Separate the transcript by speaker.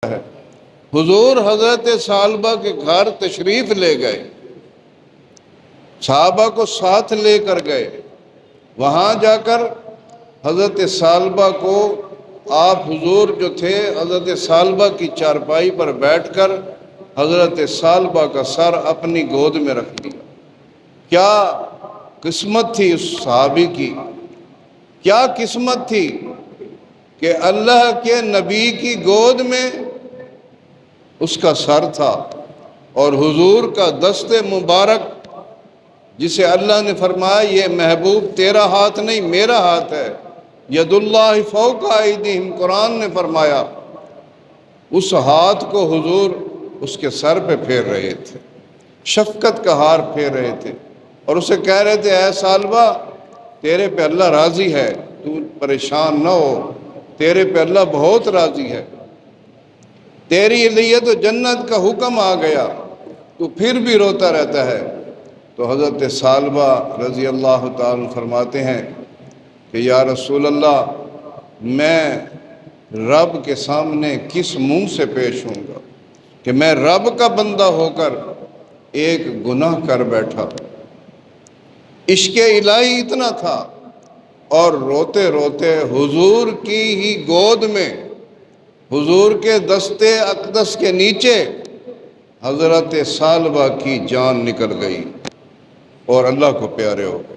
Speaker 1: ہے۔ حضور حضرت ثعلبہ کے گھر تشریف لے گئے، صحابہ کو ساتھ لے کر گئے۔ وہاں جا کر حضرت ثعلبہ کو آپ حضور جو تھے حضرت ثعلبہ کی چارپائی پر بیٹھ کر حضرت ثعلبہ کا سر اپنی گود میں رکھ دیا۔ کیا قسمت تھی اس صحابی کی، کیا قسمت تھی کہ اللہ کے نبی کی گود میں اس کا سر تھا، اور حضور کا دست مبارک جسے اللہ نے فرمایا یہ محبوب تیرا ہاتھ نہیں میرا ہاتھ ہے، ید اللہ فوق ایدیہم، قرآن نے فرمایا، اس ہاتھ کو حضور اس کے سر پہ پھیر رہے تھے، شفقت کا ہار پھیر رہے تھے، اور اسے کہہ رہے تھے اے ثعلبہ تیرے پہ اللہ راضی ہے، تو پریشان نہ ہو، تیرے پہ اللہ بہت راضی ہے، تیری لیے تو جنت کا حکم آ گیا، تو پھر بھی روتا رہتا ہے۔ تو حضرت ثعلبہ رضی اللہ تعالیٰ فرماتے ہیں کہ یا رسول اللہ میں رب کے سامنے کس منہ سے پیش ہوں گا کہ میں رب کا بندہ ہو کر ایک گناہ کر بیٹھا۔ عشق الہی اتنا تھا، اور روتے روتے حضور کی ہی گود میں، حضور کے دست اقدس کے نیچے حضرت ثعلبہ کی جان نکل گئی اور اللہ کو پیارے ہو گئے۔